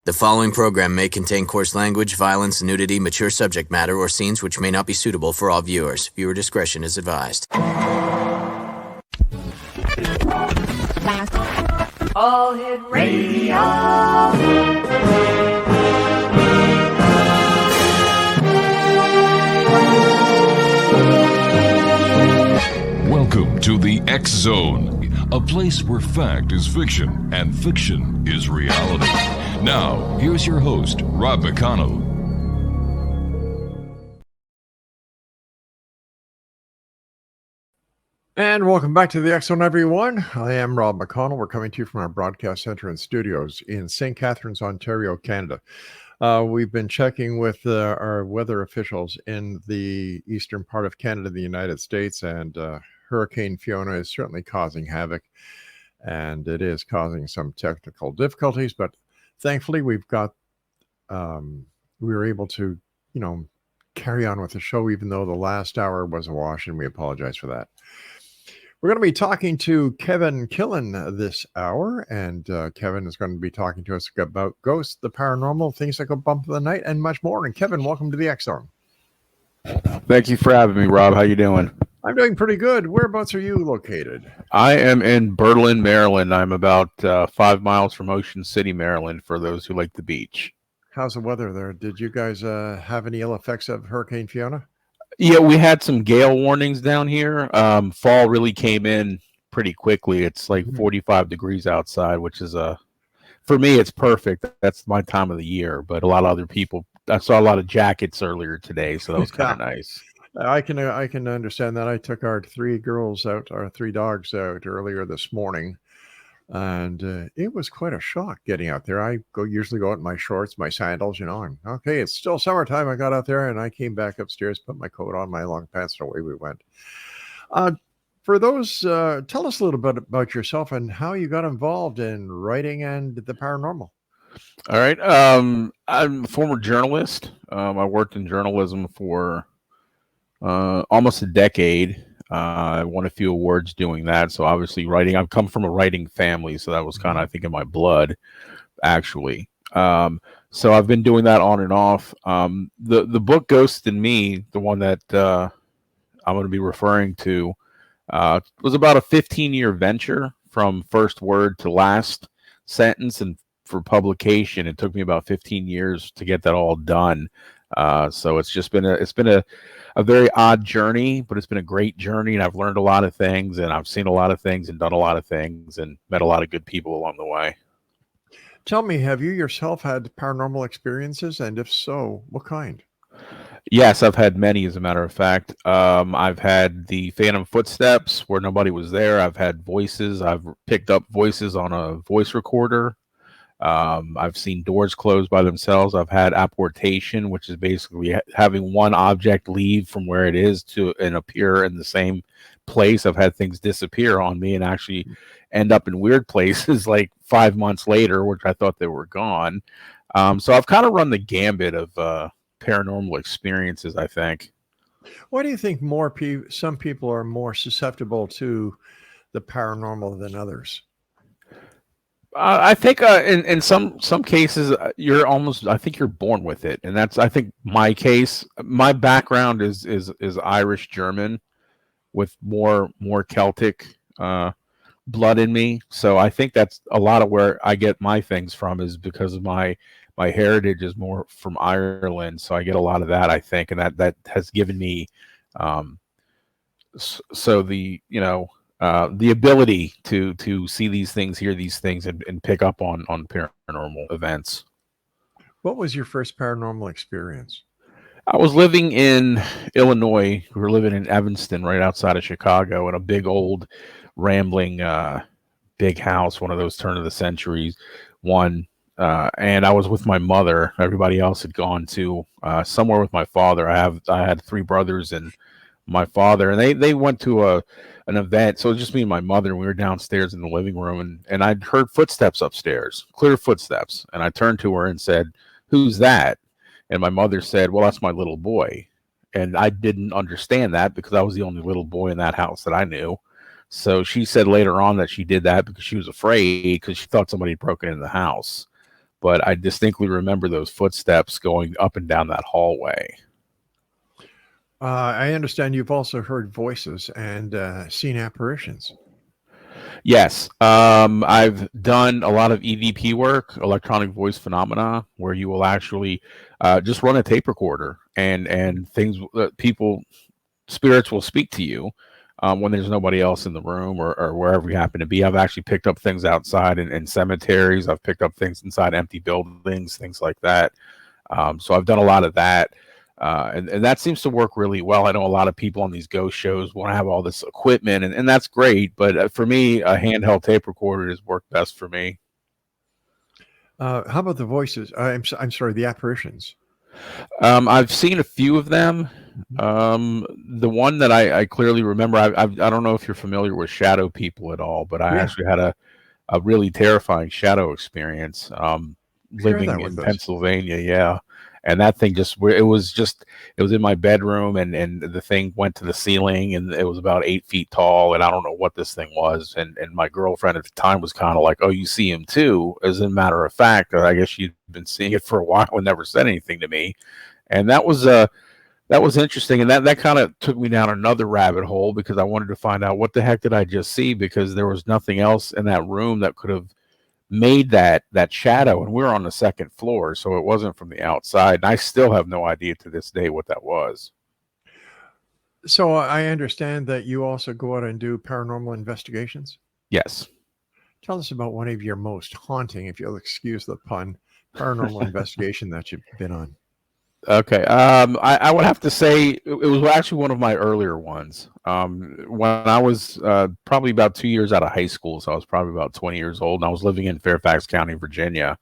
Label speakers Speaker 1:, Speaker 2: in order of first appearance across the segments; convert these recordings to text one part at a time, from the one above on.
Speaker 1: The following program may contain coarse language, violence, nudity, mature subject matter, or scenes which may not be suitable for all viewers. Viewer discretion is advised.
Speaker 2: All Hit Radio.
Speaker 3: Welcome to the X Zone, a place where fact is fiction and fiction is reality. Now, here's your host, Rob McConnell.
Speaker 4: And welcome back to the X Zone, everyone. I am Rob McConnell. We're coming to you from our broadcast center and studios in St. Catharines, Ontario, Canada. We've been checking with our weather officials in the eastern part of Canada, the United States, and Hurricane Fiona is certainly causing havoc, and it is causing some technical difficulties, but thankfully we've got, we were able to, carry on with the show, even though the last hour was a wash, and we apologize for that. We're going to be talking to KILLEN this hour, and Kevin is going to be talking to us about ghosts, the paranormal, things that go bump in the night, and much more. And Kevin, welcome to the X Zone.
Speaker 5: Thank you for having me, Rob. How you doing?
Speaker 4: I'm doing pretty good. Whereabouts are you located?
Speaker 5: I am in Berlin, Maryland. I'm about 5 miles from Ocean City, Maryland, for those who like the beach.
Speaker 4: How's the weather there? Did you guys have any ill effects of Hurricane Fiona?
Speaker 5: Yeah, we had some gale warnings down here. Fall really came in pretty quickly. It's like 45 degrees outside, which is for me, it's perfect. That's my time of the year. But a lot of other people, I saw a lot of jackets earlier today, so that was kind of nice.
Speaker 4: I can understand that. I took our three dogs out earlier this morning, and it was quite a shock getting out there. I usually go out in my shorts, my sandals, and okay, it's still summertime. I got out there and I came back upstairs, put my coat on, my long pants, and away we went. For those, tell us a little bit about yourself and how you got involved in writing and the paranormal.
Speaker 5: All right. I'm a former journalist. I worked in journalism for almost a decade. I won a few awards doing that. So obviously writing, I've come from a writing family. So that was kind of, I think, in my blood, actually. So I've been doing that on and off. The book Ghost in Me, the one that I'm going to be referring to, was about a 15-year venture from first word to last sentence. And for publication, it took me about 15 years to get that all done. So it's just been a very odd journey, but it's been a great journey, and I've learned a lot of things, and I've seen a lot of things and done a lot of things and met a lot of good people along the way.
Speaker 4: Tell me, have you yourself had paranormal experiences? And if so, what kind?
Speaker 5: Yes, I've had many, as a matter of fact. I've had the phantom footsteps where nobody was there. I've had voices. I've picked up voices on a voice recorder. I've seen doors close by themselves. I've had apportation, which is basically having one object leave from where it is and appear in the same place. I've had things disappear on me and actually end up in weird places like 5 months later, which I thought they were gone. So I've kind of run the gambit of paranormal experiences, I think.
Speaker 4: Why do you think some people are more susceptible to the paranormal than others?
Speaker 5: I think in some cases I think you're born with it, and that's, I think, my case. My background is Irish German with more Celtic blood in me, so I think that's a lot of where I get my things from, is because of my heritage is more from Ireland, so I get a lot of that, I think, and that has given me the ability to see these things, hear these things, and pick up on paranormal events.
Speaker 4: What was your first paranormal experience?
Speaker 5: I was living in Illinois. We were living in Evanston, right outside of Chicago, in a big old rambling big house, one of those turn of the centuries one. And I was with my mother. Everybody else had gone to somewhere with my father. I had three brothers and my father, and they went to an event. So it was just me and my mother, and we were downstairs in the living room, and I'd heard footsteps upstairs, clear footsteps. And I turned to her and said, "Who's that?" And my mother said, "Well, that's my little boy." And I didn't understand that because I was the only little boy in that house that I knew. So she said later on that she did that because she was afraid, because she thought somebody had broken into the house. but I distinctly remember those footsteps going up and down that hallway.
Speaker 4: I understand you've also heard voices and seen apparitions.
Speaker 5: Yes, I've done a lot of EVP work, electronic voice phenomena, where you will actually just run a tape recorder and things spirits will speak to you when there's nobody else in the room or wherever you happen to be. I've actually picked up things outside in cemeteries. I've picked up things inside empty buildings, things like that. So I've done a lot of that. And that seems to work really well. I know a lot of people on these ghost shows want to have all this equipment, and that's great. But for me, a handheld tape recorder has worked best for me.
Speaker 4: How about the voices? I'm sorry, the apparitions.
Speaker 5: I've seen a few of them. The one that I clearly remember, I don't know if you're familiar with shadow people at all, but I actually had a really terrifying shadow experience living in Pennsylvania. Yeah. And that thing it was in my bedroom, and the thing went to the ceiling, and it was about 8 feet tall, and I don't know what this thing was. And my girlfriend at the time was kind of like, "Oh, you see him too?" As a matter of fact, I guess she'd been seeing it for a while and never said anything to me. And that was interesting. And that kind of took me down another rabbit hole, because I wanted to find out what the heck did I just see, because there was nothing else in that room that could have made that shadow, and we're on the second floor, so it wasn't from the outside, and I still have no idea to this day what that was.
Speaker 4: So I understand that you also go out and do paranormal investigations.
Speaker 5: Yes.
Speaker 4: Tell us about one of your most haunting, if you'll excuse the pun, paranormal investigation that you've been on.
Speaker 5: Okay. I would have to say it was actually one of my earlier ones. When I was probably about 2 years out of high school, so I was probably about 20 years old, and I was living in Fairfax County, Virginia,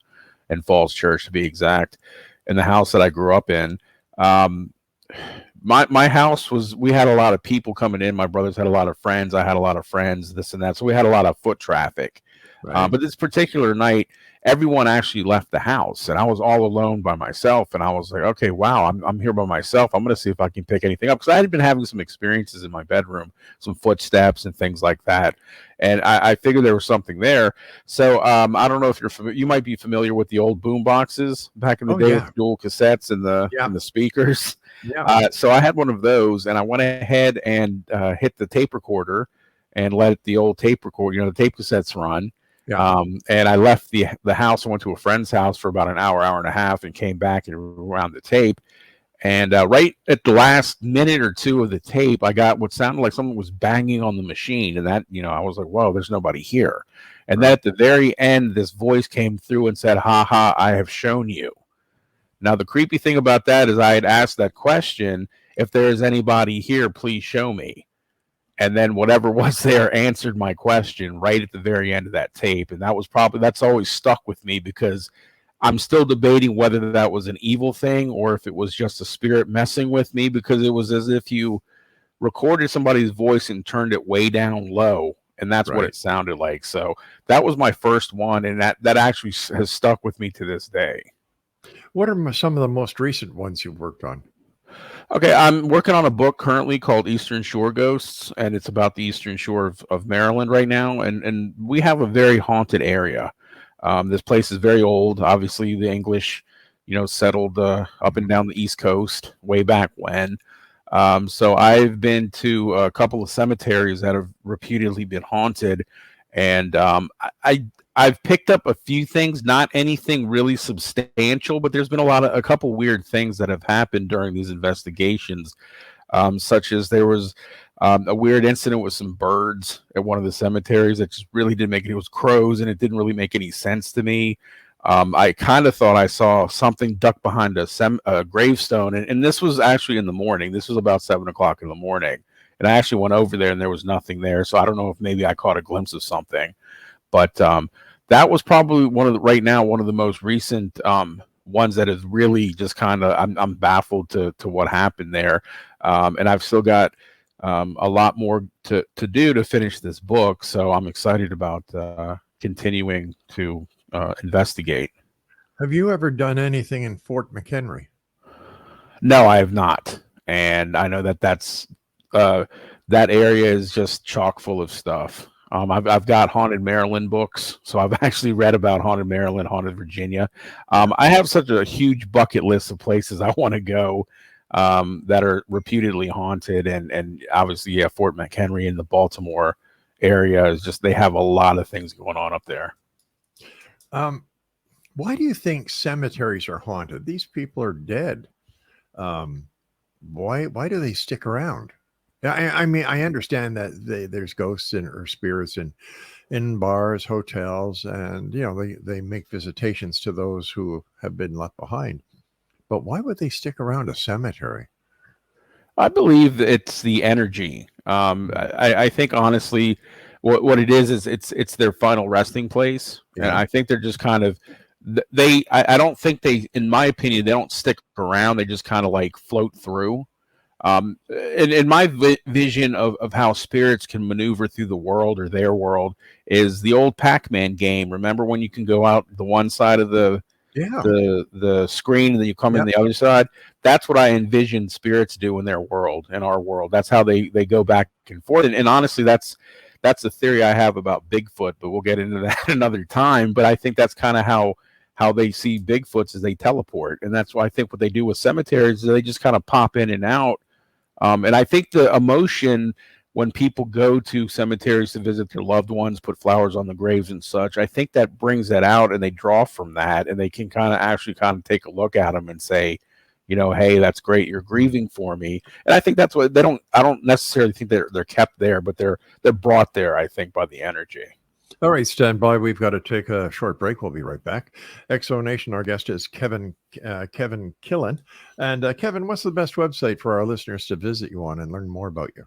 Speaker 5: in Falls Church to be exact, in the house that I grew up in. My house we had a lot of people coming in. My brothers had a lot of friends. I had a lot of friends, this and that. So we had a lot of foot traffic. Right. But this particular night, everyone actually left the house, and I was all alone by myself. And I was like, okay, wow, I'm here by myself. I'm going to see if I can pick anything up, because I had been having some experiences in my bedroom, some footsteps and things like that. And I figured there was something there. So I don't know if you might be familiar with the old boom boxes back in the day with dual cassettes and the speakers. Yeah. So I had one of those, and I went ahead and hit the tape recorder and let the old tape recorder, the tape cassettes run. Yeah. And I left the house and went to a friend's house for about an hour and a half, and came back and around the tape. And right at the last minute or two of the tape, I got what sounded like someone was banging on the machine. And that, I was like, whoa, there's nobody here. And then at the very end, this voice came through and said, "Ha ha, I have shown you." Now, the creepy thing about that is I had asked that question, "If there is anybody here, please show me." And then whatever was there answered my question right at the very end of that tape. And that's always stuck with me, because I'm still debating whether that was an evil thing or if it was just a spirit messing with me, because it was as if you recorded somebody's voice and turned it way down low. And that's what it sounded like. So that was my first one. And that actually has stuck with me to this day.
Speaker 4: What are some of the most recent ones you've worked on?
Speaker 5: Okay, I'm working on a book currently called Eastern Shore Ghosts, and it's about the Eastern Shore of Maryland right now. And we have a very haunted area. This place is very old. Obviously, the English, settled up and down the East Coast way back when. So I've been to a couple of cemeteries that have repeatedly been haunted, and I've picked up a few things, not anything really substantial, but there's been a couple weird things that have happened during these investigations, such as there was a weird incident with some birds at one of the cemeteries that just really didn't make it. It was crows, and it didn't really make any sense to me. I kind of thought I saw something ducked behind a gravestone, and this was actually in the morning. This was about 7 o'clock in the morning, and I actually went over there, and there was nothing there. So I don't know if maybe I caught a glimpse of something. But that was probably one of the most recent ones that is really just kind of, I'm baffled to what happened there. And I've still got a lot more to do to finish this book. So I'm excited about continuing to investigate.
Speaker 4: Have you ever done anything in Fort McHenry?
Speaker 5: No, I have not. And I know that's that area is just chock full of stuff. I've got Haunted Maryland books, so I've actually read about Haunted Maryland, Haunted Virginia. I have such a huge bucket list of places I want to go that are reputedly haunted, and obviously, yeah, Fort McHenry in the Baltimore area is just, they have a lot of things going on up there.
Speaker 4: Why do you think cemeteries are haunted? These people are dead. Why do they stick around? I mean, I understand that there's ghosts or spirits in bars, hotels, and they make visitations to those who have been left behind. But why would they stick around a cemetery?
Speaker 5: I believe it's the energy. I think honestly, what it is it's their final resting place, and I think they're just kind of I don't think they, in my opinion, they don't stick around. They just kind of like float through. In my vision of how spirits can maneuver through the world or their world is the old Pac-Man game. Remember when you can go out the one side of the screen and then you come in the other side? That's what I envision spirits do in their world, in our world. That's how they go back and forth. And honestly, that's the theory I have about Bigfoot, but we'll get into that another time. But I think that's kind of how they see Bigfoots, as they teleport. And that's why I think what they do with cemeteries is they just kind of pop in and out. And I think the emotion when people go to cemeteries to visit their loved ones, put flowers on the graves and such, I think that brings that out, and they draw from that, and they can kind of take a look at them and say, hey, that's great, you're grieving for me. And I think that's what I don't necessarily think they're kept there, but they're brought there, I think, by the energy.
Speaker 4: All right, stand by. We've got to take a short break. We'll be right back. Exo Nation, our guest is Kevin KILLEN. And Kevin, what's the best website for our listeners to visit you on and learn more about you?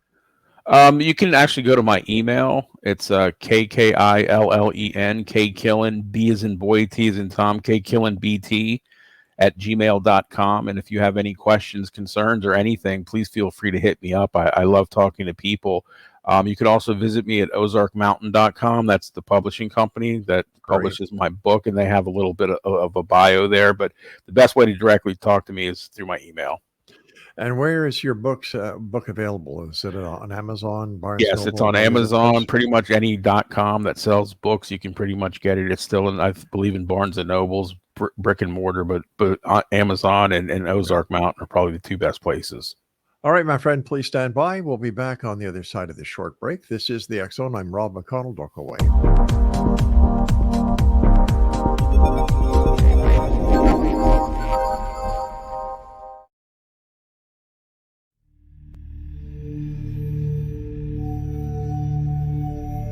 Speaker 5: You can actually go to my email. It's KKILLEN, KKillen, B as in boy, T as in Tom, KKillenBT @gmail.com. And if you have any questions, concerns, or anything, please feel free to hit me up. I love talking to people. You could also visit me at ozarkmountain.com. That's the publishing company that publishes my book, and they have a little bit of a bio there. But the best way to directly talk to me is through my email.
Speaker 4: And where is your book available? Is it on Amazon?
Speaker 5: Yes, it's on Amazon. Pretty much any .com that sells books, you can pretty much get it. It's still in, I believe, in Barnes and Nobles, brick and mortar, but Amazon and Ozark Mountain are probably the two best places.
Speaker 4: All right, my friend, please stand by. We'll be back on the other side of this short break. This is the X Zone. I'm Rob McConnell. Don't go away.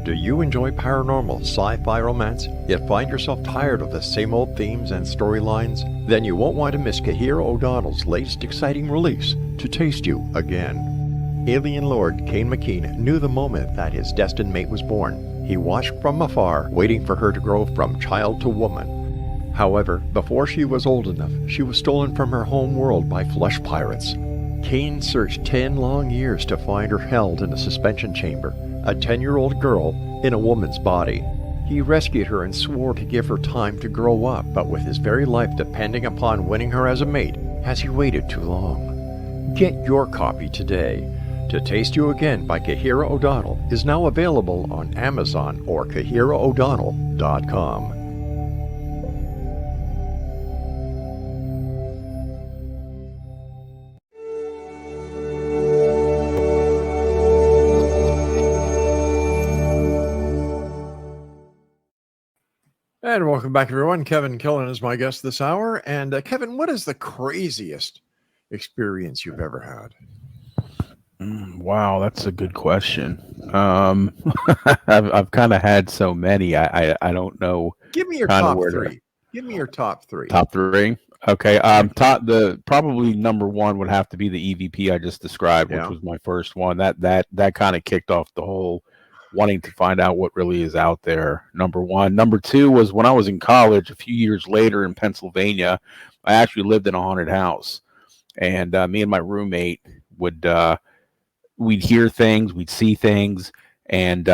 Speaker 4: Do you enjoy paranormal, sci-fi romance, yet find yourself tired of the same old themes and storylines? Then you won't want to miss Kahira O'Donnell's latest exciting release, To Taste You Again. Alien Lord Kane McKean knew the moment that his destined mate was born. He watched from afar, waiting for her to grow from child to woman. However, before she was old enough, she was stolen from her home world by flesh pirates. Kane searched 10 long years to find her held in a suspension chamber, a 10-year-old girl in a woman's body. He rescued her and swore to give her time to grow up, but with his very life depending upon winning her as a mate, has he waited too long? Get your copy today. To Taste You Again by Kahira O'Donnell is now available on Amazon or KahiraO'Donnell.com. And welcome back, everyone. Kevin KILLEN is my guest this hour. And Kevin, what is the craziest experience you've ever had?
Speaker 5: Wow, that's a good question. I've kind of had so many. I don't know.
Speaker 4: Give me your top three. Give me your top three.
Speaker 5: Top three. Okay. Probably number one would have to be the EVP I just described, which was my first one. That kind of kicked off the whole wanting to find out what really is out there. Number one. Number two was when I was in college a few years later in Pennsylvania. I actually lived in a haunted house, and me and my roommate would we'd hear things, we'd see things, and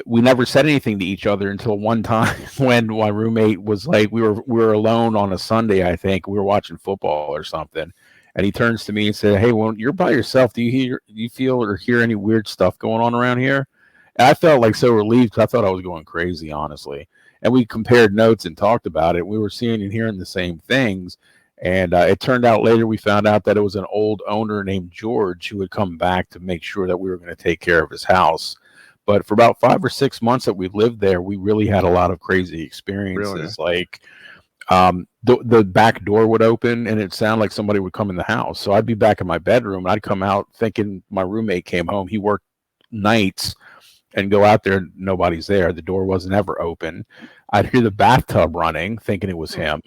Speaker 5: we never said anything to each other until one time when my roommate was like, we were alone on a Sunday, I think. We were watching football or something, and he turns to me and said, "Hey, when you're by yourself, do you feel or hear any weird stuff going on around here?" And I felt like so relieved because I thought I was going crazy, honestly. And we compared notes and talked about it. We were seeing and hearing the same things. And it turned out later we found out that it was an old owner named George who had come back to make sure that we were going to take care of his house. But for about 5 or 6 months that we lived there, we really had a lot of crazy experiences.
Speaker 4: Really?
Speaker 5: Like the back door would open and it sounded like somebody would come in the house. So I'd be back in my bedroom and I'd come out thinking my roommate came home. He worked nights, and go out there, nobody's there. The door wasn't ever open. I'd hear the bathtub running, thinking it was him.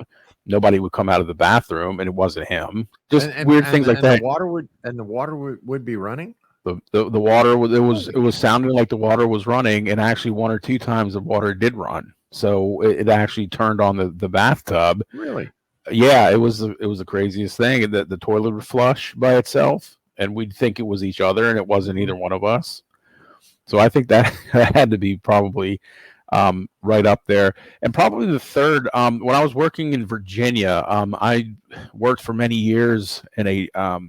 Speaker 5: Nobody would come out of the bathroom, and it wasn't him. Just weird things like that.
Speaker 4: The water would be running.
Speaker 5: The water was it was sounding like the water was running, and actually 1 or 2 times the water did run. So it actually turned on the bathtub.
Speaker 4: Really?
Speaker 5: Yeah, it was the craziest thing. The toilet would flush by itself, and we'd think it was each other, and it wasn't either one of us. So I think that had to be probably right up there. And probably the third, when I was working in Virginia, I worked for many years in a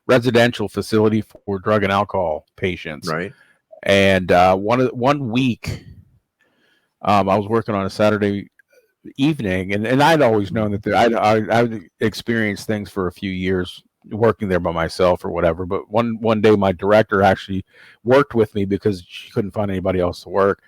Speaker 5: residential facility for drug and alcohol patients.
Speaker 4: Right.
Speaker 5: And 1 week, I was working on a Saturday evening, and I'd always known that I'd experienced things for a few years working there by myself or whatever. But one day my director actually worked with me because she couldn't find anybody else to work.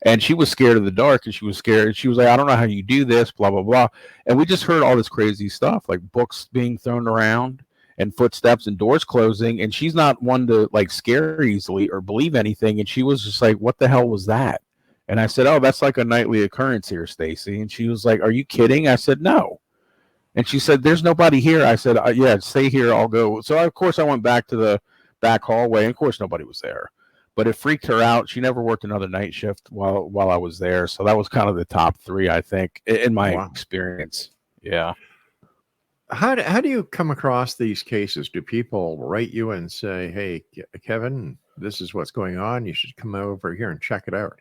Speaker 5: And she was scared of the dark, and she was scared. She was like, I don't know how you do this, blah, blah, blah. And we just heard all this crazy stuff, like books being thrown around and footsteps and doors closing. And she's not one to like scare easily or believe anything. And she was just like, what the hell was that? And I said, oh, that's like a nightly occurrence here, Stacy. And she was like, are you kidding? I said, no. And she said, there's nobody here. I said, yeah, stay here. I'll go. So, of course, I went back to the back hallway. And, of course, nobody was there. But it freaked her out. She never worked another night shift while I was there. So that was kind of the top 3, I think, in my experience. Yeah.
Speaker 4: How do you come across these cases? Do people write you and say, hey, Kevin, this is what's going on. You should come over here and check it out?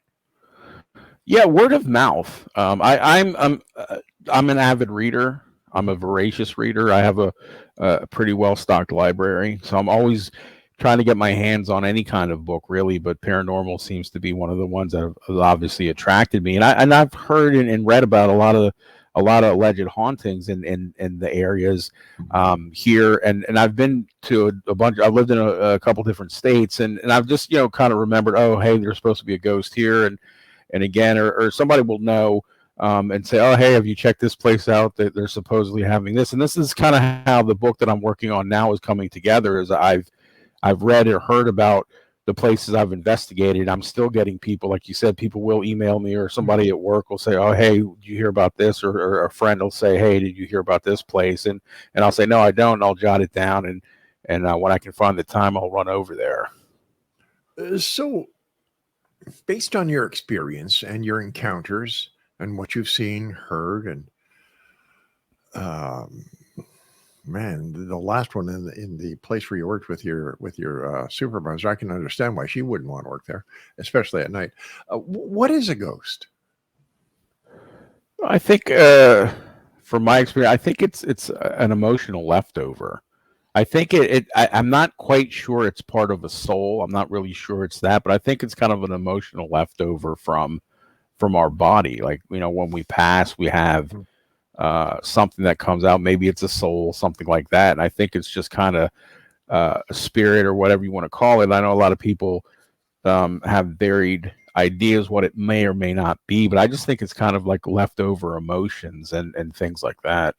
Speaker 5: Yeah, word of mouth. I'm an avid reader. I'm a voracious reader. I have a pretty well-stocked library, so I'm always trying to get my hands on any kind of book, really. But paranormal seems to be one of the ones that have obviously attracted me. And I've heard and read about a lot of alleged hauntings in the areas here. And I've been to a bunch. I've lived in a couple different states, and I've just kind of remembered. Oh, hey, there's supposed to be a ghost here, and again, or somebody will know. And say, oh, hey, have you checked this place out? That they're supposedly having this. And this is kind of how the book that I'm working on now is coming together. Is I've read or heard about the places I've investigated. I'm still getting people, like you said, people will email me, or somebody at work will say, oh, hey, did you hear about this? Or a friend will say, hey, did you hear about this place? And I'll say, no, I don't. And I'll jot it down. And when I can find the time, I'll run over there.
Speaker 4: So based on your experience and your encounters, and what you've seen, heard, and man, the last one in the place where you worked with your supervisor, I can understand why she wouldn't want to work there, especially at night. What is a ghost?
Speaker 5: I think, from my experience, I think it's an emotional leftover. I think I'm not quite sure it's part of a soul. I'm not really sure it's that, but I think it's kind of an emotional leftover from our body. Like, when we pass, we have something that comes out. Maybe it's a soul, something like that. And I think it's just kind of a spirit, or whatever you want to call it. I know a lot of people have varied ideas what it may or may not be, but I just think it's kind of like leftover emotions and things like that.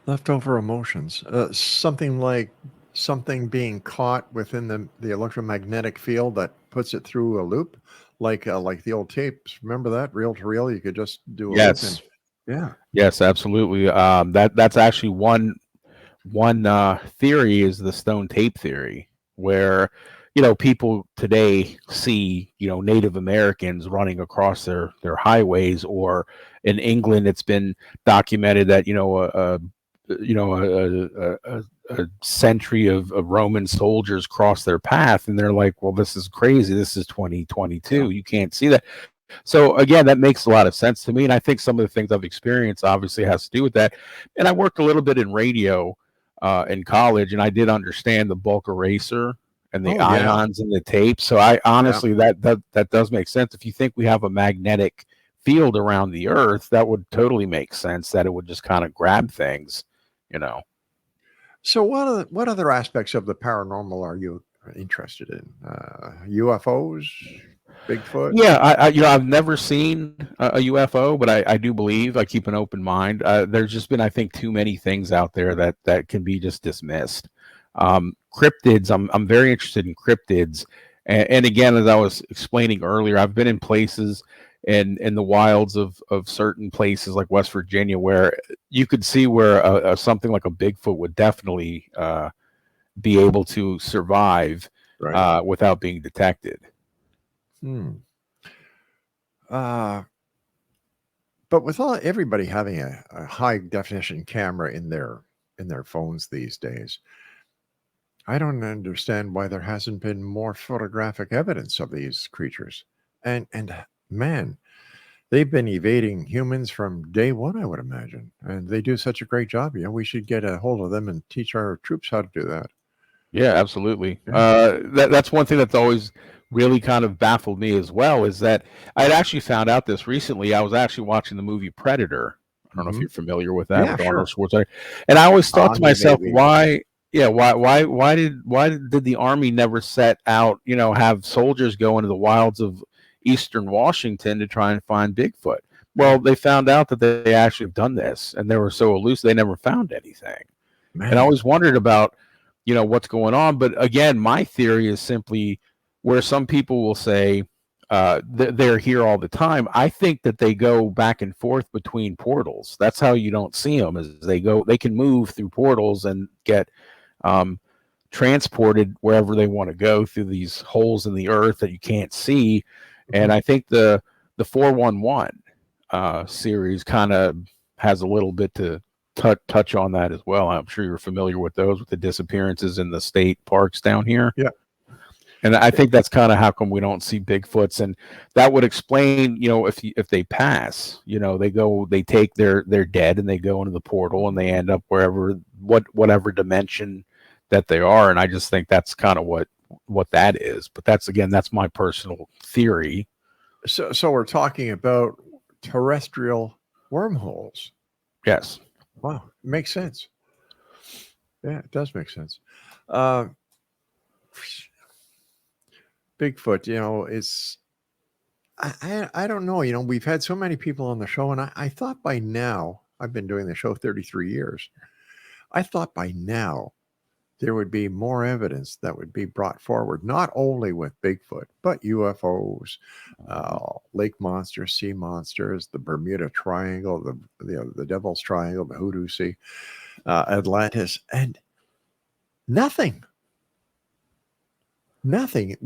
Speaker 4: Leftover emotions. Something like something being caught within the electromagnetic field that puts it through a loop, like the old tapes. Remember that, reel to reel? You could just do a
Speaker 5: yes,
Speaker 4: loop. Yeah.
Speaker 5: Yes, absolutely. That's actually one theory is the stone tape theory, where people today see Native Americans running across their highways, or in England it's been documented that a century of Roman soldiers cross their path, and they're like, well, this is crazy. This is 2022. You can't see that. So again, that makes a lot of sense to me. And I think some of the things I've experienced obviously has to do with that. And I worked a little bit in radio in college, and I did understand the bulk eraser and the
Speaker 4: Oh, yeah.
Speaker 5: ions in the tape. So I honestly, that does make sense. If you think we have a magnetic field around the Earth, that would totally make sense, that it would just kind of grab things, you know.
Speaker 4: So what other aspects of the paranormal are you interested in? UFOs, Bigfoot?
Speaker 5: Yeah, I've never seen a UFO, but I do believe, I keep an open mind. There's just been, I think, too many things out there that can be just dismissed. Cryptids, I'm very interested in cryptids, and again, as I was explaining earlier, I've been in places in the wilds of certain places like West Virginia where you could see where something like a Bigfoot would definitely be able to survive
Speaker 4: Right.
Speaker 5: without being detected.
Speaker 4: Hmm. But with everybody having a high definition camera in their phones these days, I don't understand why there hasn't been more photographic evidence of these creatures. And man, they've been evading humans from day one, I would imagine. And they do such a great job. We should get a hold of them and teach our troops how to do that.
Speaker 5: Yeah, absolutely.
Speaker 4: Yeah.
Speaker 5: That's one thing that's always really kind of baffled me as well, is that I'd actually found out this recently. I was actually watching the movie Predator. I don't know if
Speaker 4: Mhm.
Speaker 5: you're familiar with that,
Speaker 4: Yeah,
Speaker 5: with Arnold
Speaker 4: sure.
Speaker 5: Schwarzenegger. And I always thought to
Speaker 4: Anya,
Speaker 5: myself,
Speaker 4: maybe.
Speaker 5: why did the Army never set out, have soldiers go into the wilds of Eastern Washington to try and find Bigfoot? Well, they found out that they actually have done this, and they were so elusive, they never found anything. And I
Speaker 4: Man.
Speaker 5: always wondered about, what's going on. But again, my theory is simply where some people will say they're here all the time. I think that they go back and forth between portals. That's how you don't see them, is they can move through portals and get transported wherever they want to go through these holes in the earth that you can't see. And I think the 411 series kind of has a little bit to touch on that as well. I'm sure you're familiar with those, with the disappearances in the state parks down here.
Speaker 4: Yeah.
Speaker 5: And I think that's kind of how come we don't see Bigfoots, and that would explain, if they pass, they take their dead and they go into the portal and they end up whatever dimension that they are. And I just think that's kind of what that is. But that's my personal theory.
Speaker 4: So we're talking about terrestrial wormholes.
Speaker 5: Yes.
Speaker 4: Wow, makes sense. Yeah, it does make sense. Uh, Bigfoot, is I don't know. We've had so many people on the show, and I thought by now, I've been doing the show 33 years. I thought by now there would be more evidence that would be brought forward, not only with Bigfoot, but UFOs, lake monsters, sea monsters, the Bermuda Triangle, the Devil's Triangle, the Hoodoo Sea, Atlantis, and nothing. Nothing.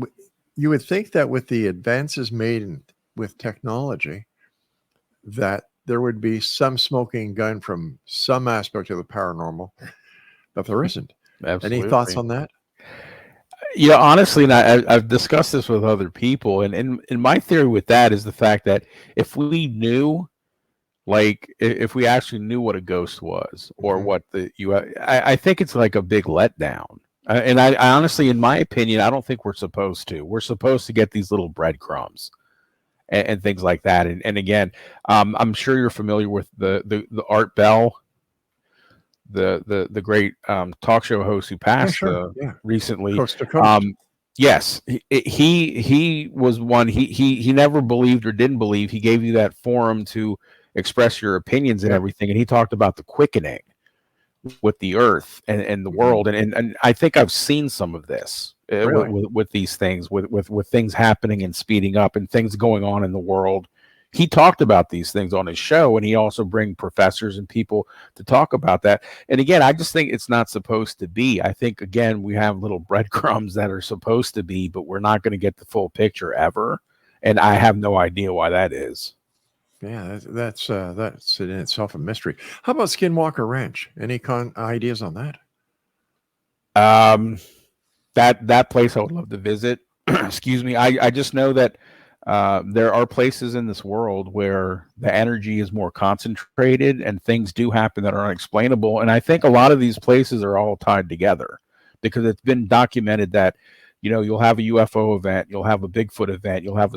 Speaker 4: You would think that with the advances made with technology, that there would be some smoking gun from some aspect of the paranormal, but there isn't.
Speaker 5: Absolutely.
Speaker 4: Any thoughts on that?
Speaker 5: Honestly, and I've discussed this with other people, and my theory with that is the fact that if we knew, like, if we actually knew what a ghost was, or what I think it's like a big letdown. And I honestly, in my opinion, I don't think we're supposed to. We're supposed to get these little breadcrumbs and things like that. And again, I'm sure you're familiar with the Art Bell, the great talk show host who passed recently.
Speaker 4: Coast to coast.
Speaker 5: Yes, he was one. He never believed or didn't believe. He gave you that forum to express your opinions and everything. And he talked about the quickening with the earth and the world. And I think I've seen some of this with these things, with things happening and speeding up and things going on in the world. He talked about these things on his show, and he also bring professors and people to talk about that. And again, I just think it's not supposed to be. I think, again, we have little breadcrumbs that are supposed to be, but we're not going to get the full picture ever. And I have no idea why that is.
Speaker 4: Yeah, that's in itself a mystery. How about Skinwalker Ranch? Any ideas on that?
Speaker 5: That place I would love to visit. Excuse me. I just know that there are places in this world where the energy is more concentrated and things do happen that are unexplainable. And I think a lot of these places are all tied together, because it's been documented that you'll have a UFO event, you'll have a Bigfoot event, you'll have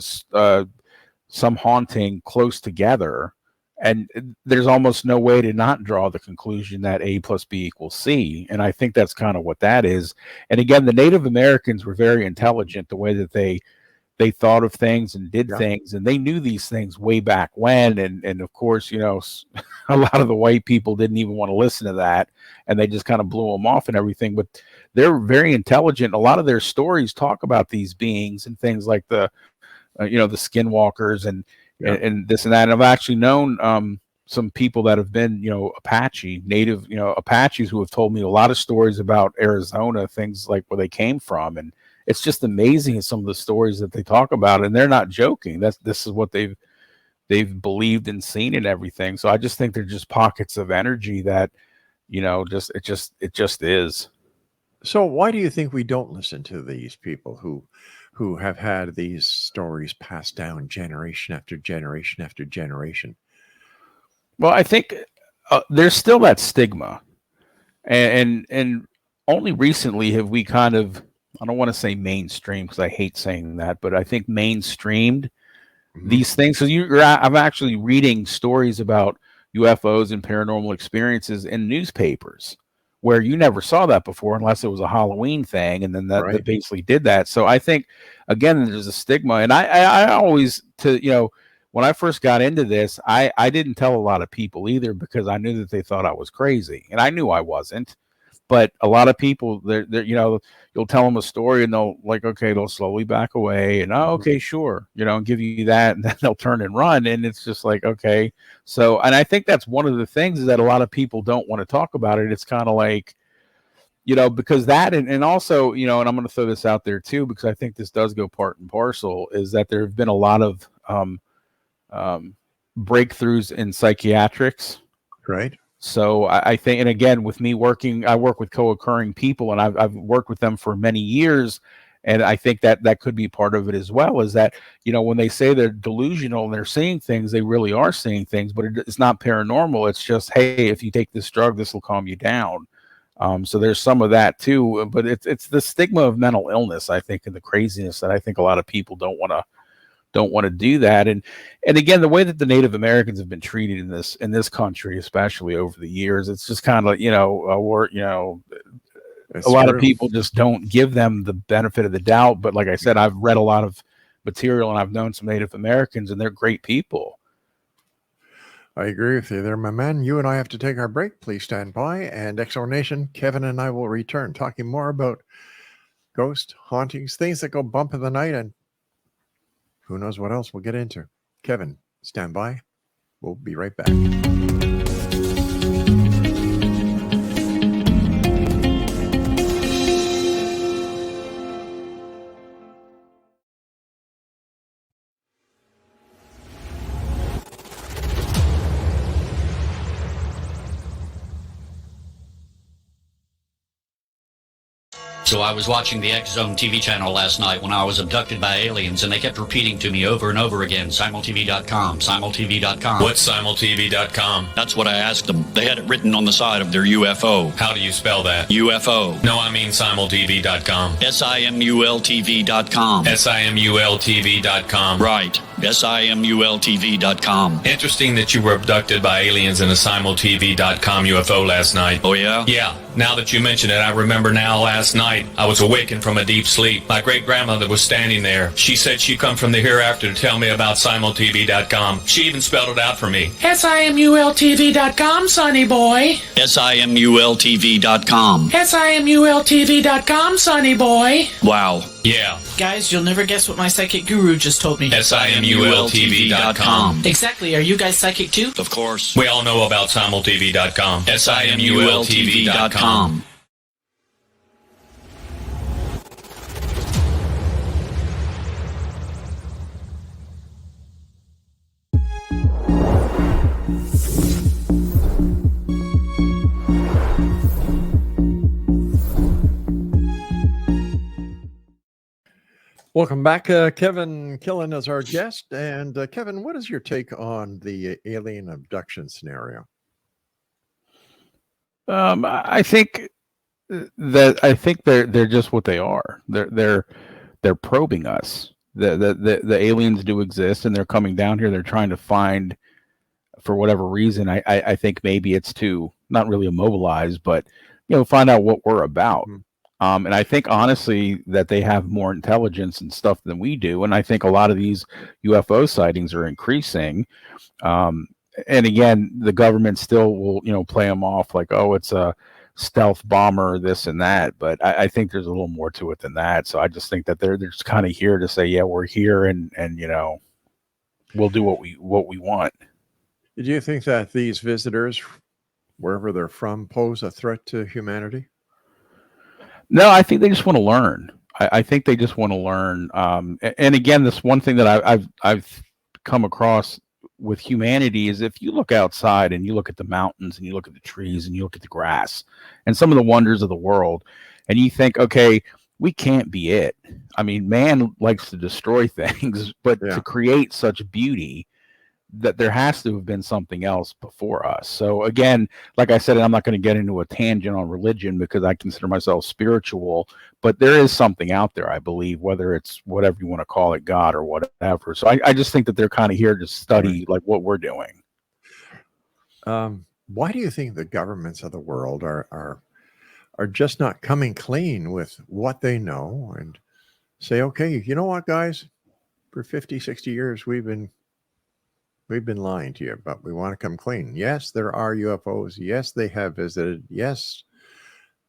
Speaker 5: some haunting close together, and there's almost no way to not draw the conclusion that A plus B equals C. And I think that's kind of what that is. And again, the Native Americans were very intelligent, the way that they thought of things and did things, and they knew these things way back when. And of course, a lot of the white people didn't even want to listen to that, and they just kind of blew them off and everything. But they're very intelligent. A lot of their stories talk about these beings and things like the skinwalkers and this and that. And I've actually known some people that have been, Apache native, Apaches, who have told me a lot of stories about Arizona, things like where they came from. And it's just amazing some of the stories that they talk about, and they're not joking. This is what they've believed and seen and everything. So I just think they're just pockets of energy that, it just is.
Speaker 4: So why do you think we don't listen to these people who have had these stories passed down generation after generation after generation?
Speaker 5: Well, I think there's still that stigma, and only recently have we kind of, I don't want to say mainstream because I hate saying that, but I think mainstreamed these things. So I'm actually reading stories about UFOs and paranormal experiences in newspapers, where you never saw that before unless it was a Halloween thing, and then that basically did that. So I think, again, there's a stigma, and I always, when I first got into this, I didn't tell a lot of people either, because I knew that they thought I was crazy, and I knew I wasn't. But a lot of people, they're you'll tell them a story and they'll slowly back away and, oh, okay, sure, and give you that, and then they'll turn and run. And it's just like, okay. So, and I think that's one of the things, is that a lot of people don't want to talk about it. It's kind of like, because that, and also, and I'm going to throw this out there too, because I think this does go part and parcel, is that there have been a lot of breakthroughs in psychiatrics.
Speaker 4: Right.
Speaker 5: So I think, and again, with me I work with co-occurring people, and I've worked with them for many years. And I think that could be part of it as well, is that, when they say they're delusional and they're seeing things, they really are seeing things, but it's not paranormal. It's just, hey, if you take this drug, this will calm you down. So there's some of that too, but it's the stigma of mental illness, I think, and the craziness that I think a lot of people don't want to do that. And again, the way that the Native Americans have been treated in this country, especially over the years, it's just kind of, a lot of people just don't give them the benefit of the doubt. But like I said, I've read a lot of material, and I've known some Native Americans, and they're great people.
Speaker 4: I agree with you there, my man. You and I have to take our break. Please stand by. And XO Nation, Kevin and I will return talking more about ghost hauntings, things that go bump in the night, and who knows what else we'll get into. Kevin, stand by. We'll be right back.
Speaker 6: So I was watching the X Zone TV channel last night when I was abducted by aliens, and they kept repeating to me over and over again, simultv.com, simultv.com.
Speaker 7: What's simultv.com?
Speaker 6: That's what I asked them. They had it written on the side of their UFO.
Speaker 7: How do you spell that?
Speaker 6: UFO.
Speaker 7: No, I mean simultv.com.
Speaker 6: simultv.com.
Speaker 7: simultv.com.
Speaker 6: Right. simultv.com.
Speaker 7: Interesting that you were abducted by aliens in a simultv.com UFO last night.
Speaker 6: Oh, yeah?
Speaker 7: Yeah. Now that you mention it, I remember now last night I was awakened from a deep sleep. My great-grandmother was standing there. She said she'd come from the hereafter to tell me about simultv.com. She even spelled it out for me.
Speaker 8: simultv.com, sonny boy.
Speaker 6: simultv.com.
Speaker 8: simultv.com, sonny boy.
Speaker 6: Wow.
Speaker 7: Yeah.
Speaker 8: Guys, you'll never guess what my psychic guru just told me.
Speaker 7: simultv.com.
Speaker 8: Exactly. Are you guys psychic too?
Speaker 6: Of course.
Speaker 7: We all know about simultv.com. simultv.com.
Speaker 4: Welcome back. Kevin Killen is our guest. And Kevin, what is your take on the alien abduction scenario?
Speaker 5: I think That I think they're just what they are. They're probing us. The aliens do exist, and they're coming down here. They're trying to find, for whatever reason. I think maybe it's to not really immobilize, but find out what we're about. And I think honestly that they have more intelligence and stuff than we do. And I think a lot of these UFO sightings are increasing. And again, the government still will, play them off like, oh, it's a stealth bomber, this and that. But I think there's a little more to it than that. So I just think that they're just kind of here to say, yeah, we're here, and we'll do what we want.
Speaker 4: Do you think that these visitors, wherever they're from, pose a threat to humanity?
Speaker 5: No, I think they just want to learn. I think they just want to learn. And again, this one thing that I've come across with humanity is if you look outside and you look at the mountains and you look at the trees and you look at the grass and some of the wonders of the world, and you think, okay, we can't be it. I mean, man likes to destroy things, but to create such beauty, that there has to have been something else before us. So again, like I said, I'm not going to get into a tangent on religion because I consider myself spiritual, but there is something out there, I believe, whether it's whatever you want to call it, God or whatever. So I just think that they're kind of here to study like what we're doing.
Speaker 4: Why do you think the governments of the world are just not coming clean with what they know and say, okay, you know what, guys, for 50, 60 years, we've been lying to you, but we want to come clean. Yes, there are UFOs. Yes, they have visited. Yes,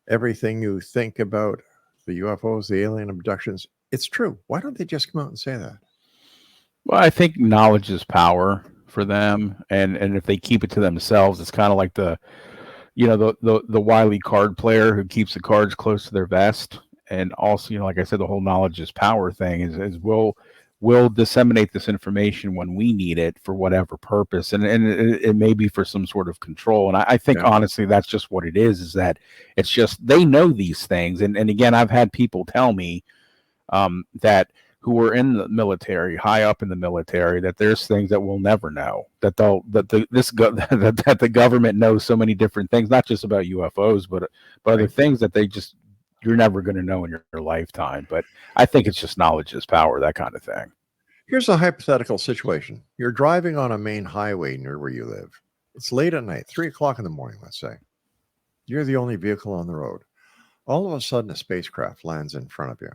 Speaker 4: everything you think about the UFOs, the alien abductions, it's true. Why don't they just come out and say that?
Speaker 5: Well, I think knowledge is power for them, and if they keep it to themselves, it's kind of like the wily card player who keeps the cards close to their vest. And also, like I said, the whole knowledge is power thing is we'll disseminate this information when we need it for whatever purpose. And it may be for some sort of control. And I think honestly, that's just what it is that it's just, they know these things. And again, I've had people tell me that who were in the military, high up in the military, that there's things that we'll never know, that the government knows so many different things, not just about UFOs, but other things that you're never going to know in your lifetime. But I think it's just knowledge is power, that kind of thing.
Speaker 4: Here's a hypothetical situation. You're driving on a main highway near where you live. It's late at night, 3:00 in the morning, let's say. You're the only vehicle on the road. All of a sudden, a spacecraft lands in front of you.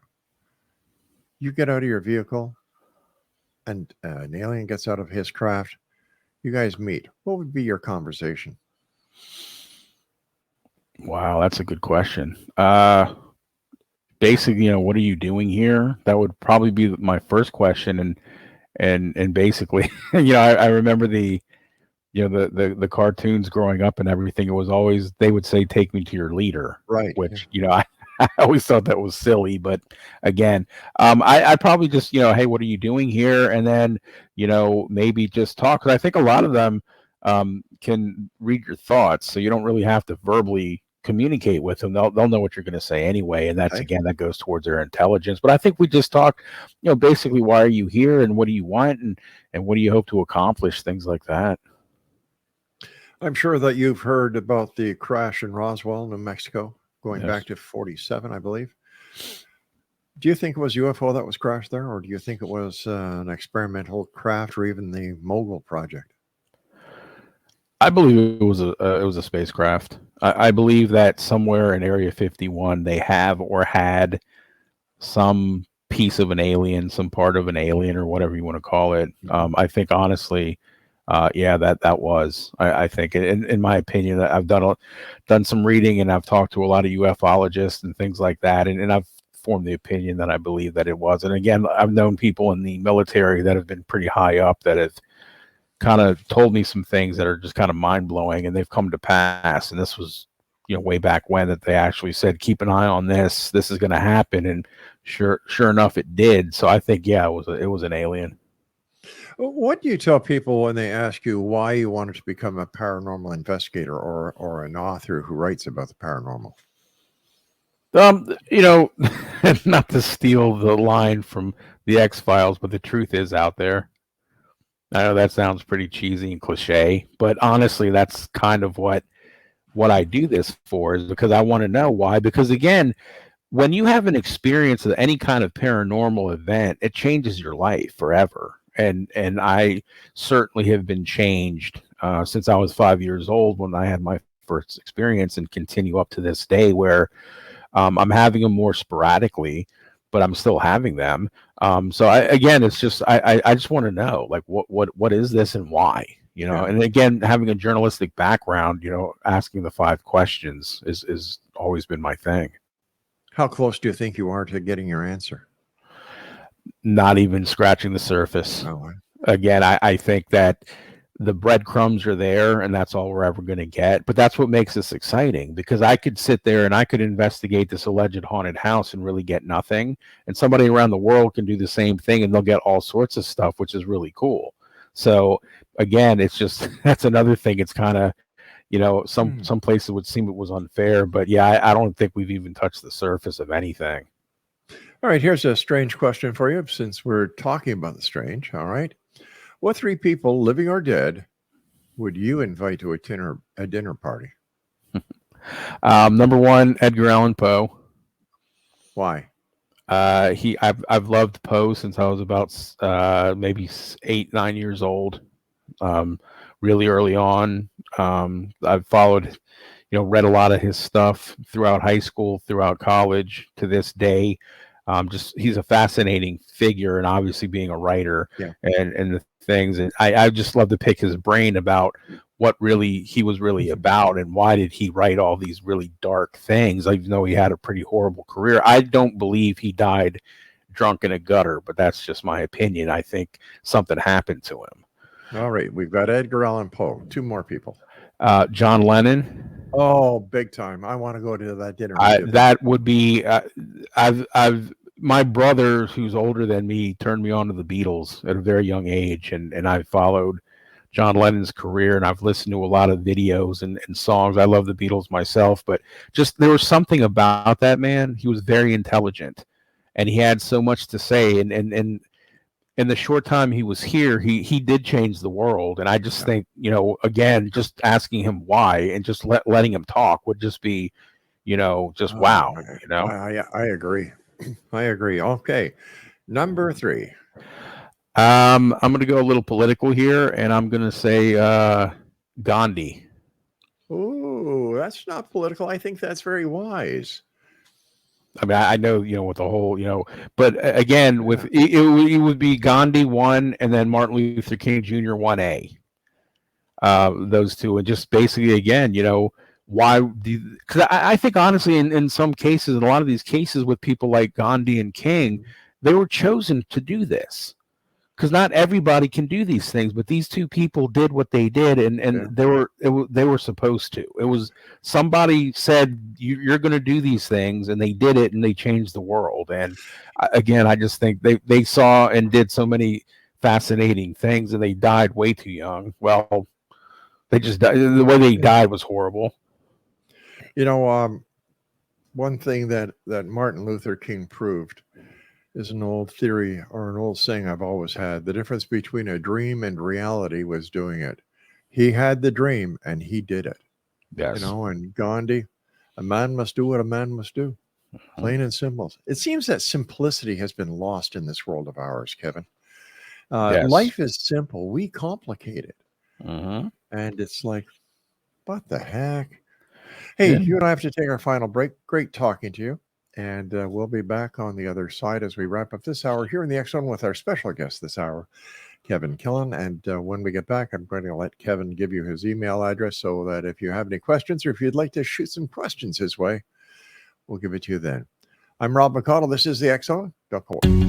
Speaker 4: You get out of your vehicle, and an alien gets out of his craft. You guys meet. What would be your conversation?
Speaker 5: Wow, that's a good question. Basically, what are you doing here? That would probably be my first question. And basically, I remember the cartoons growing up and everything. It was always, they would say, "Take me to your leader,"
Speaker 4: right?
Speaker 5: Which I always thought that was silly. But again, I'd probably just hey, what are you doing here? And then maybe just talk, because I think a lot of them can read your thoughts, so you don't really have to verbally communicate with them. They'll know what you're going to say anyway, and that's again, that goes towards their intelligence. But I think we just talk, basically, why are you here, and what do you want, and what do you hope to accomplish, things like that.
Speaker 4: I'm sure that you've heard about the crash in Roswell, New Mexico, going back to 47, I believe. Do you think it was UFO that was crashed there, or do you think it was an experimental craft, or even the Mogul project?
Speaker 5: I believe it was a spacecraft. I believe that somewhere in Area 51 they have or had some piece of an alien, some part of an alien, or whatever you want to call it. I think honestly, that was. I think, in my opinion, that I've done some reading, and I've talked to a lot of ufologists and things like that, and I've formed the opinion that I believe that it was. And again, I've known people in the military that have been pretty high up that have kind of told me some things that are just kind of mind-blowing, and they've come to pass. And this was way back when, that they actually said, keep an eye on this is going to happen, and sure enough it did. So I think it was an alien.
Speaker 4: What do you tell people when they ask you why you wanted to become a paranormal investigator or an author who writes about the paranormal?
Speaker 5: Not to steal the line from the X-Files, but the truth is out there. I know that sounds pretty cheesy and cliche, but honestly, that's kind of what what I do this for is because I want to know why. Because again, when you have an experience of any kind of paranormal event, it changes your life forever. And I certainly have been changed since I was 5 years old when I had my first experience, and continue up to this day where I'm having them more sporadically, but I'm still having them. So it's just I just want to know, like, what is this and why? And again, having a journalistic background, asking the 5 questions is always been my thing.
Speaker 4: How close do you think you are to getting your answer?
Speaker 5: Not even scratching the surface.
Speaker 4: Oh,
Speaker 5: Again, I think that the breadcrumbs are there, and that's all we're ever going to get. But that's what makes this exciting, because I could sit there and I could investigate this alleged haunted house and really get nothing. And somebody around the world can do the same thing, and they'll get all sorts of stuff, which is really cool. So again, it's just, that's another thing. It's kind of, some places would seem it was unfair, but yeah, I don't think we've even touched the surface of anything.
Speaker 4: All right, here's a strange question for you, since we're talking about the strange. All right. What 3 people, living or dead, would you invite to a dinner party?
Speaker 5: Number 1, Edgar Allan Poe.
Speaker 4: Why?
Speaker 5: I've loved Poe since I was about maybe 8, 9 years old. Really early on. I've followed, read a lot of his stuff throughout high school, throughout college, to this day. He's a fascinating figure, and obviously being a writer and the things. And I just love to pick his brain about what really he was really about, and why did he write all these really dark things, even though he had a pretty horrible career. I don't believe he died drunk in a gutter, but that's just my opinion. I think something happened to him.
Speaker 4: All right, we've got Edgar Allan Poe. 2 more people.
Speaker 5: John Lennon.
Speaker 4: Oh, big time! I want to go to that dinner.
Speaker 5: That would be. My brother, who's older than me, turned me on to the Beatles at a very young age, and I followed John Lennon's career, and I've listened to a lot of videos and songs. I love the Beatles myself, but just there was something about that man. He was very intelligent, and he had so much to say. And in the short time he was here, he did change the world. And I just think, again, just asking him why and just letting him talk would just be, wow.
Speaker 4: I agree. I agree. Okay. Number 3.
Speaker 5: I'm going to go a little political here, and I'm going to say Gandhi.
Speaker 4: Ooh, that's not political. I think that's very wise.
Speaker 5: I mean, I know, with the whole, but again, with it would be Gandhi 1, and then Martin Luther King Jr. 1A. Those 2, and just basically, again, why because I think honestly, in some cases, in a lot of these cases with people like Gandhi and King, they were chosen to do this, because not everybody can do these things, but these 2 people did what they did, and they were supposed to. It was somebody said you're going to do these things, and they did it, and they changed the world. And again, I just think they saw and did so many fascinating things, and they died way too young. Well, they just died. The way they died was horrible.
Speaker 4: One thing that Martin Luther King proved is an old theory, or an old saying I've always had. The difference between a dream and reality was doing it. He had the dream and he did it.
Speaker 5: Yes.
Speaker 4: And Gandhi, a man must do what a man must do. Plain and simple. It seems that simplicity has been lost in this world of ours, Kevin.
Speaker 5: Yes.
Speaker 4: Life is simple. We complicate it.
Speaker 5: Mm-hmm.
Speaker 4: And it's like, what the heck? Hey, you and I have to take our final break. Great talking to you. And we'll be back on the other side as we wrap up this hour here in the X Zone with our special guest this hour, Kevin Killen. And when we get back, I'm going to let Kevin give you his email address, so that if you have any questions, or if you'd like to shoot some questions his way, we'll give it to you then. I'm Rob McConnell. This is the X Zone. Go for it.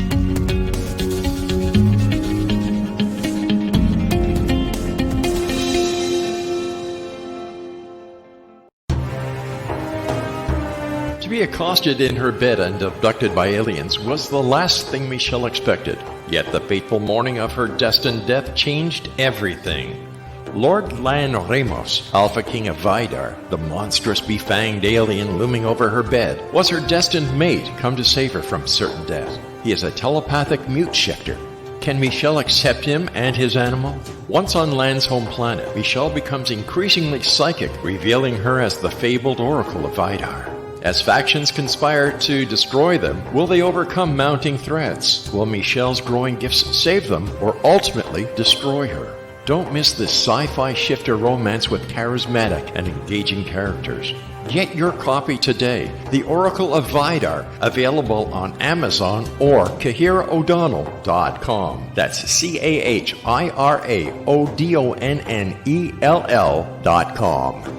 Speaker 9: To be accosted in her bed and abducted by aliens was the last thing Michelle expected. Yet the fateful morning of her destined death changed everything. Lord Lan Ramos, Alpha King of Vidar, the monstrous befanged alien looming over her bed, was her destined mate come to save her from certain death. He is a telepathic mute shifter. Can Michel accept him and his animal? Once on land's home planet, Michel becomes increasingly psychic, revealing her as the fabled Oracle of Vidar. As factions conspire to destroy them, will they overcome mounting threats? Will Michel's growing gifts save them, or ultimately destroy her? Don't miss this sci-fi shifter romance with charismatic and engaging characters. Get your copy today, The Oracle of Vidar, available on Amazon or CahiraO'Donnell.com. That's CahiraO'Donnell.com.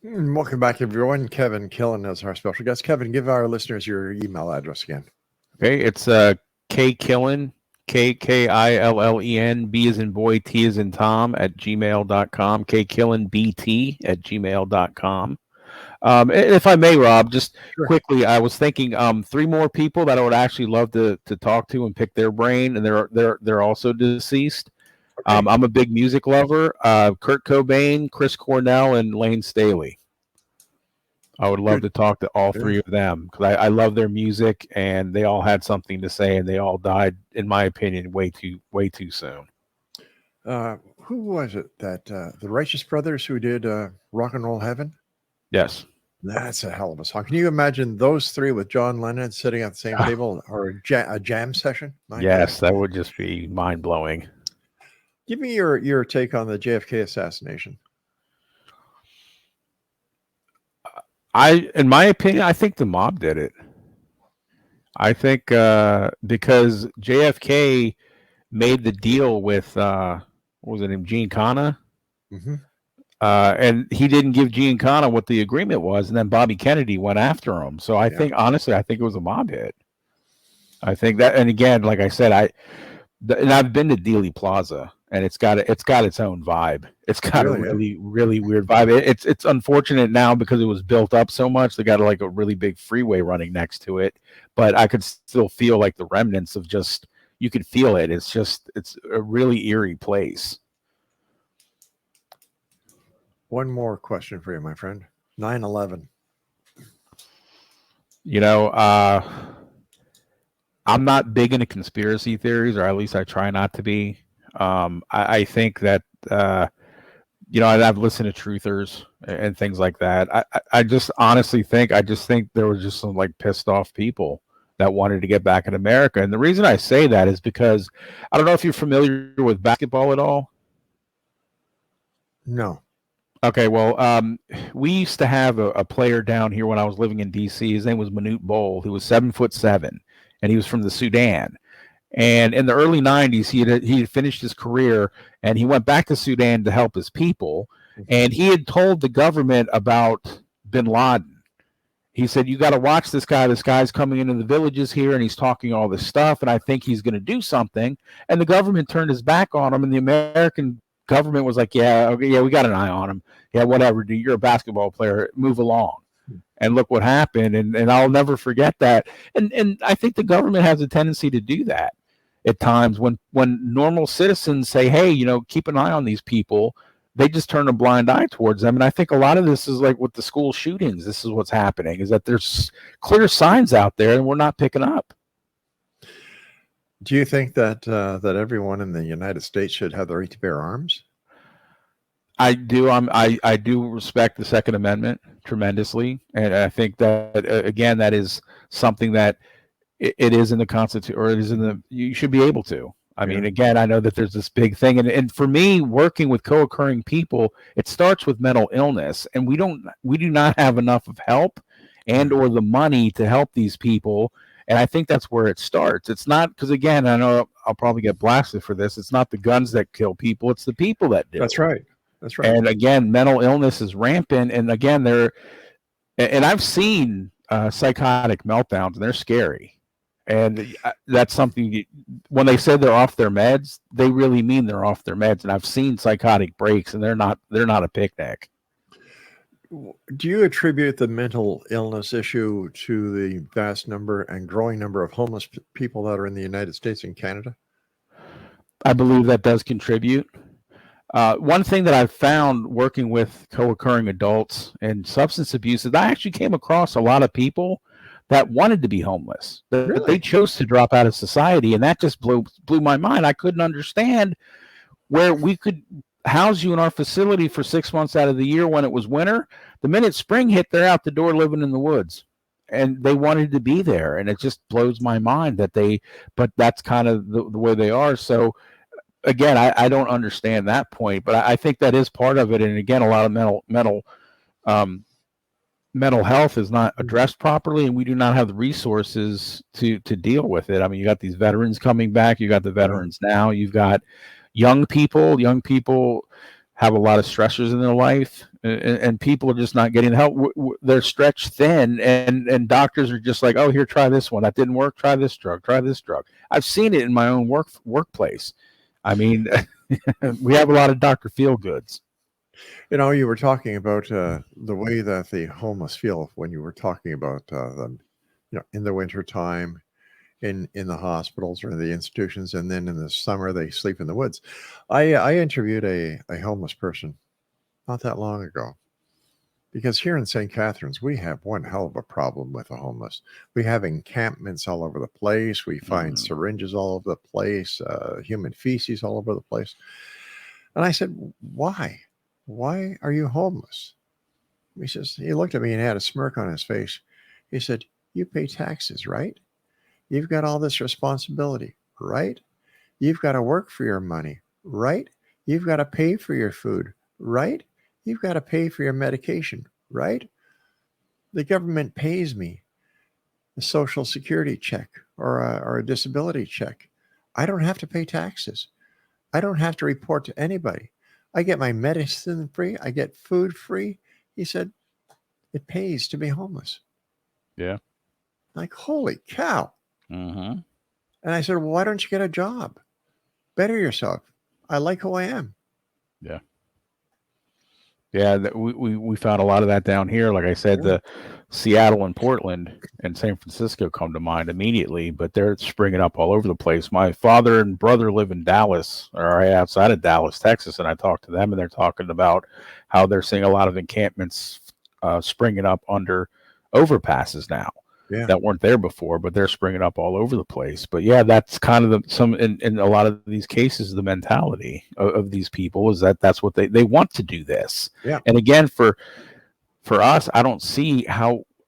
Speaker 4: Welcome back, everyone. Kevin Killen is our special guest. Kevin, give our listeners your email address again.
Speaker 5: Okay, it's KKillen, KKILLEN, B as in boy, T as in Tom, at gmail.com, KKillenBT@gmail.com. If I may, Rob, just quickly, I was thinking 3 more people that I would actually love to talk to and pick their brain, and they're also deceased. Okay. I'm a big music lover. Kurt Cobain, Chris Cornell, and Lane Staley. I would love to talk to all 3 of them because I love their music, and they all had something to say, and they all died, in my opinion, way too soon.
Speaker 4: Who was it that the Righteous Brothers who did Rock and Roll Heaven?
Speaker 5: Yes.
Speaker 4: That's a hell of a song. Can you imagine those 3 with John Lennon sitting at the same table, or a jam session?
Speaker 5: Yes, that would just be mind-blowing.
Speaker 4: Give me your take on the JFK assassination.
Speaker 5: In my opinion, I think the mob did it. I think because JFK made the deal with what was it named, Giancana?
Speaker 4: Mm-hmm.
Speaker 5: And he didn't give Giancana what the agreement was, and then Bobby Kennedy went after him. So I think, honestly, I think it was a mob hit. I think that, and again, like I said, and I've been to Dealey Plaza, and it's got its own vibe. It's got a really weird vibe. It's unfortunate now because it was built up so much. They got like a really big freeway running next to it, but I could still feel like the remnants of just, you could feel it. It's a really eerie place.
Speaker 4: One more question for you, my friend. 9/11.
Speaker 5: You know, I'm not big into conspiracy theories, or at least I try not to be. I think that, I've listened to truthers and things like that. I just honestly think, there was just some like pissed off people that wanted to get back in America. And the reason I say that is because I don't know if you're familiar with basketball at all.
Speaker 4: No.
Speaker 5: Okay, well, we used to have a player down here when I was living in D.C. His name was Manute Bol. He was 7'7", and he was from the Sudan. And in the early 90s, he had finished his career, and he went back to Sudan to help his people. And he had told the government about bin Laden. He said, you got to watch this guy. This guy's coming into the villages here, and he's talking all this stuff, and I think he's going to do something. And the government turned his back on him, and the American government was like, yeah, we got an eye on him. Yeah, whatever, dude, you're a basketball player. Move along. And look what happened. And I'll never forget that. And I think the government has a tendency to do that at times when normal citizens say, hey, keep an eye on these people. They just turn a blind eye towards them. And I think a lot of this is like with the school shootings. This is what's happening, is that there's clear signs out there and we're not picking up.
Speaker 4: Do you think that everyone in the United States should have the right to bear arms?
Speaker 5: I do. I do respect the Second Amendment tremendously, and I think that again, that is something that it is in the Constitution, or it is in the. You should be able to. I mean, again, I know that there's this big thing, and for me, working with co-occurring people, it starts with mental illness, and we do not have enough of help and or the money to help these people. And I think that's where it starts. It's not, because again, I know I'll probably get blasted for this. It's not the guns that kill people. It's the people that do.
Speaker 4: That's right. That's right.
Speaker 5: And again, mental illness is rampant. And again, I've seen psychotic meltdowns, and they're scary. And that's something, when they say they're off their meds, they really mean they're off their meds. And I've seen psychotic breaks, and they're not a picnic.
Speaker 4: Do you attribute the mental illness issue to the vast number and growing number of homeless people that are in the United States and Canada?
Speaker 5: I believe that does contribute. One thing that I've found working with co-occurring adults and substance abuse is I actually came across a lot of people that wanted to be homeless, but
Speaker 4: Really?
Speaker 5: they chose to drop out of society, and that just blew my mind. I couldn't understand where we could house you in our facility for 6 months out of the year when it was winter. The minute spring hit, they're out the door living in the woods, and they wanted to be there, and it just blows my mind that but that's kind of the way they are. So again, I don't understand that point, but I think that is part of it. And again, a lot of mental health is not addressed properly, and we do not have the resources to deal with it. I mean, you got these veterans coming back, you got the veterans now, you've got young people have a lot of stressors in their life, and people are just not getting help. They're stretched thin, and doctors are just like, oh, here, try this one, that didn't work, try this drug. I've seen it in my own workplace. I mean, we have a lot of Dr. Feelgoods.
Speaker 4: You know, you were talking about the way that the homeless feel when you were talking about them, in the winter time, in the hospitals or the institutions, and then in the summer they sleep in the woods. I interviewed a homeless person not that long ago, because here in St. Catharines we have one hell of a problem with the homeless. We have encampments all over the place. We find syringes all over the place, human feces all over the place. And I said, why are you homeless? He looked at me and had a smirk on his face. He said, you pay taxes, right? You've got all this responsibility, right? You've got to work for your money, right? You've got to pay for your food, right? You've got to pay for your medication, right? The government pays me a social security check or a disability check. I don't have to pay taxes. I don't have to report to anybody. I get my medicine free. I get food free. He said, it pays to be homeless.
Speaker 5: Yeah.
Speaker 4: Like, holy cow.
Speaker 5: Mm-hmm.
Speaker 4: And I said, well, why don't you get a job? Better yourself. I like who I am.
Speaker 5: Yeah. Yeah, we found a lot of that down here. Like I said, the Seattle and Portland and San Francisco come to mind immediately, but they're springing up all over the place. My father and brother live in Dallas, or right outside of Dallas, Texas, and I talked to them, and they're talking about how they're seeing a lot of encampments springing up under overpasses now. Yeah. That weren't there before, but they're springing up all over the place. But yeah, that's kind of in a lot of these cases, the mentality of these people is that's what they want to do this. Yeah. And again, for us, I don't see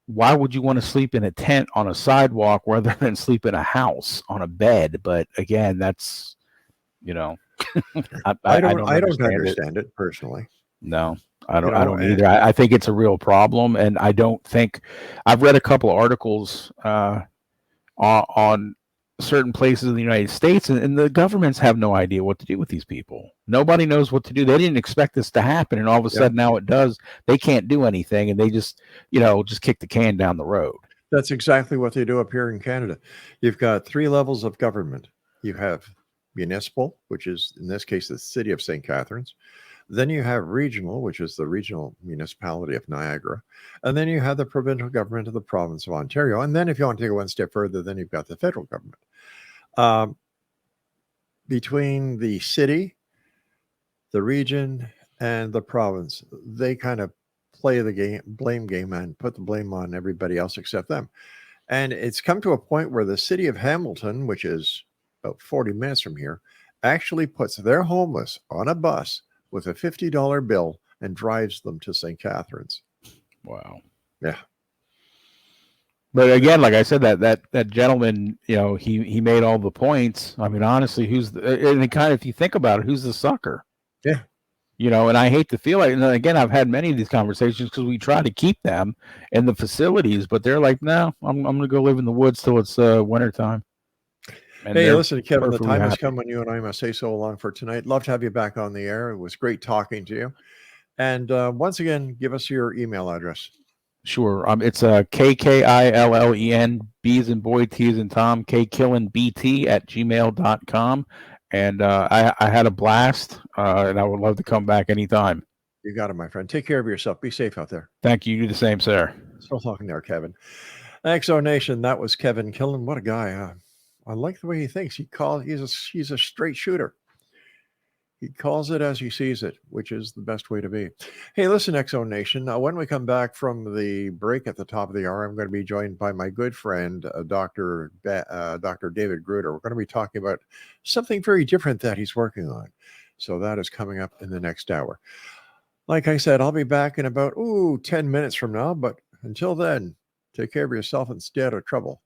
Speaker 5: why would you want to sleep in a tent on a sidewalk rather than sleep in a house on a bed? But again, that's, I don't understand it personally. No. I don't either. I think it's a real problem, and I don't think I've read a couple of articles on certain places in the United States, and the governments have no idea what to do with these people. Nobody knows what to do. They didn't expect this to happen, and all of a sudden now it does. They can't do anything, and they just kick the can down the road.
Speaker 4: That's exactly what they do up here in Canada. You've got 3 levels of government. You have municipal, which is in this case the city of St. Catharines. Then you have regional, which is the regional municipality of Niagara. And then you have the provincial government of the province of Ontario. And then if you want to go one step further, then you've got the federal government. Between the city, the region, and the province, they kind of play the blame game and put the blame on everybody else except them. And it's come to a point where the city of Hamilton, which is about 40 minutes from here, actually puts their homeless on a bus with a $50 bill and drives them to St. Catharines.
Speaker 5: Wow.
Speaker 4: Yeah.
Speaker 5: But again, like I said, that gentleman, he made all the points. I mean, honestly, if you think about it, who's the sucker?
Speaker 4: Yeah.
Speaker 5: And I hate to feel like, and again, I've had many of these conversations because we try to keep them in the facilities, but they're like, no, I'm going to go live in the woods till it's wintertime. And
Speaker 4: hey, listen, Kevin, the time has come when you and I must say so long for tonight. Love to have you back on the air. It was great talking to you. And once again, give us your email address.
Speaker 5: Sure. It's KKILLEN, B as in boy, T as in Tom, KKillenBT@gmail.com. And I had a blast, and I would love to come back anytime.
Speaker 4: You got it, my friend. Take care of yourself. Be safe out there.
Speaker 5: Thank you. You do the same, sir.
Speaker 4: Still talking there, Kevin. XO Nation, that was Kevin Killen. What a guy, huh? I like the way he thinks. He's a straight shooter. He calls it as he sees it, which is the best way to be. Hey, listen, X-Zone Nation. When we come back from the break at the top of the hour, I'm going to be joined by my good friend, Dr. David Gruder. We're going to be talking about something very different that he's working on. So that is coming up in the next hour. Like I said, I'll be back in about 10 minutes from now. But until then, take care of yourself and stay out of trouble.